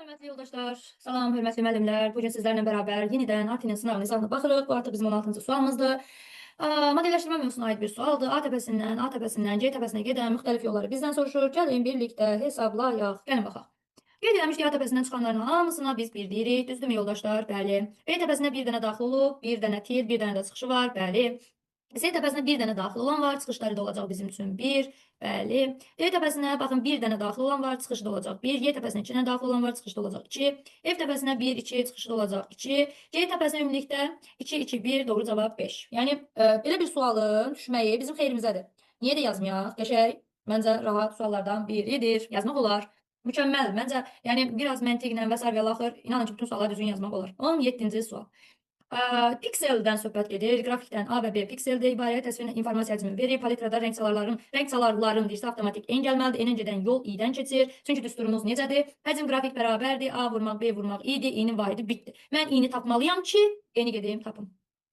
Hörmətli yoldaşlar, salam, hörmətli müəllimlər. Bugün sizlərlə bərabər yenidən ATƏT-nin sınaq nizamına baxırıq. Bu artıq bizim 16-cı sualımızdır. Modelləşdirmə mövzusuna aid bir sualdır. A təpəsindən C təpəsinə gedən müxtəlif yolları bizdən soruşur. Gəlin birlikdə hesablayaq. Gəlin baxaq. Qeyd eləmişdik, A təpəsindən çıxanların hamısına biz bir deyirik. Düzdürmü yoldaşlar? Bəli. B təpəsinə bir dənə daxil olub, bir dənə tir, bir dənə də çıxışı var. Bəli. C təpəsinə bir dənə daxil olan var, çıxışları da olacaq bizim üçün 1. Bəli. D təpəsinə baxın bir dənə daxil olan var, çıxışı da olacaq 1. Y təpəsinə 2 dənə daxil olan var, çıxışı da olacaq 2. F təpəsinə 1, 2, çıxışı da olacaq 2. C təpəsinə ümumilikdə 2, 2, 1, doğru cavab 5. Yəni belə bir sualın düşməyi bizim xeyrimizədir. Niyə də yazmayaq? Qəşəng, məncə rahat suallardan biridir. Yazmaq olar. Mükəmməl. Məncə, yəni biraz məntiqlə və s. və axır, inanın ki, bütün sualları düzgün yazmaq olar. 17-ci sual. Pikseldən söhbət gedir. Qrafikdən A və B pikseldir. İbarəyə təsvir informasiya həcmi verir. Palitrada rəng çalarların deyirsə avtomatik N gəlməlidir. N-in gedən yol I-dən keçir. Çünki düsturumuz necədir? Həcm qrafik bərabərdir. A vurmaq, B vurmaq I-dir. I-nin vahidi bitdir. Mən I-ni tapmalıyam ki, N-i gedeyim tapım.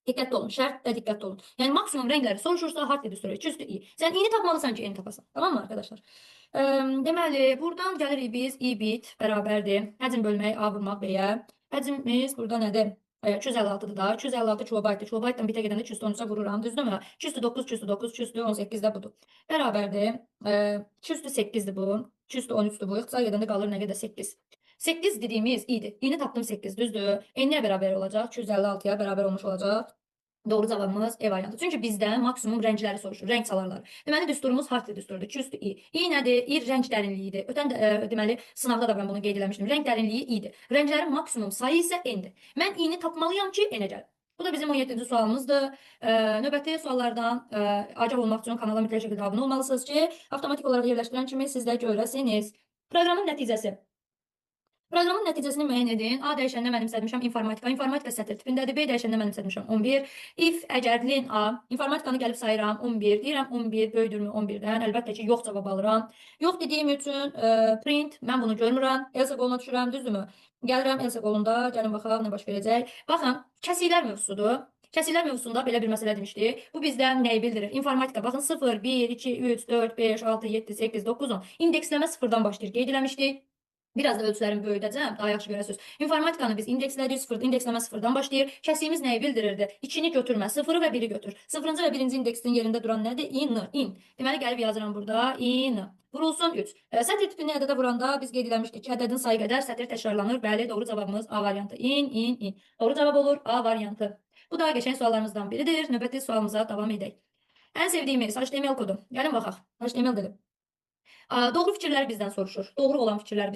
Diqqətli olun, şərtlə diqqətli olun. Yəni maksimum rəngləri soruşursa hard düstur 2 üstü I. Sən I-ni tapmalısan ki, N-i tapasan. Tamam mı arkadaşlar? Deməli, buradan gəlirik biz I bit bərabərdir. Həcm bölmək A vurmaq B-yə. Həcmimiz burada nədir? 256-dır da. 256 kilobaytdır. Kilobaytdan bitə gedəndə 213-ə vururam. Düzdürmü? 209, 209, 218 də budur. Bərabərdir. 208-dir bu. 213-dür bu. İxtisar gedəndə qalır nə qədər? 8. 8 dediyimiz i'dir. İ'ni tapdım 8, düzdür. N nəyə bərabər olacaq? 256-ya bərabər olmuş olacaq. Doğru cavabımız E variantı. Çünki bizdən maksimum rəngləri soruşur, rəng çalarlar. Deməli, düsturumuz hard düsturdur. 2 üstü I. I nədir? I rəng dərinliyidir. Ötən deməli, sınavda da mən bunu qeyd eləmişdim. Rəng dərinliyi I-dir. Rənglərin maksimum sayı isə N-dir. Mən I-ni tapmalıyam ki, N-ə gəlim. Bu da bizim 17-ci sualımızdır. Növbəti suallardan agah olmaq üçün kanala mütləq şəkildə abunə olmalısınız ki, avtomatik olaraq yerləşdirən kimi siz də görəsiniz. Proqramın nəticəsi. Proqramın nəticəsini müəyyən edin. A dəyişəninə mənimsəmişəm informatika. İnformatika sətr tipindədir. B dəyişəninə mənimsəmişəm 11. If əgər len A, informatikanı gəlib sayıram 11. Deyirəm 11 böyüdürmü 11-dən? Əlbəttə ki, yox cavab alıram. Yox dediyim üçün print, mən bunu görmürəm. Else qoluna düşürəm, düzdürmü? Gəlirəm else qolunda, gəlin baxaq nə baş verəcək. Baxın, kəsiklər mövzusudur. Kəsiklər mövzusunda belə bir məsələ demişdik. Bu bizdən nəyi bildirir? İnformatika, baxın 0, 1, 2, 3, 4, 5, 6, 7, 8, 9, 10. İndeksləmə sıfırdan başlayır. Qeyd eləmişdik. Biraz da ölçülərimi böyüdəcəm, daha yaxşı görəsiniz. İnformatikanı biz indekslədik, indeksleme sıfırdan başlayır. Kəsiyimiz nəyi bildirirdi? 2-ni götürmə, 0-ı və 1-i götür. 0-cı və 1-ci indeksin yerində duran nədir? In. Deməli, gəlib yazıram burada, in. Vurulsun 3. Sətr tipini ədədə vuranda biz qeyd eləmişdik ki, ədədin sayı qədər sətr təkrarlanır. Bəli, doğru cavabımız A variantı. In. Doğru cavab olur A variantı. Bu da qəşəng suallarımızdan biridir. Növbəti sualımıza davam edək. Ən sevdiyimiz HTML kodu. Gəlin baxaq. HTML dedim. Doğru fikirləri bizdən soruşur. Doğru olan fikirləri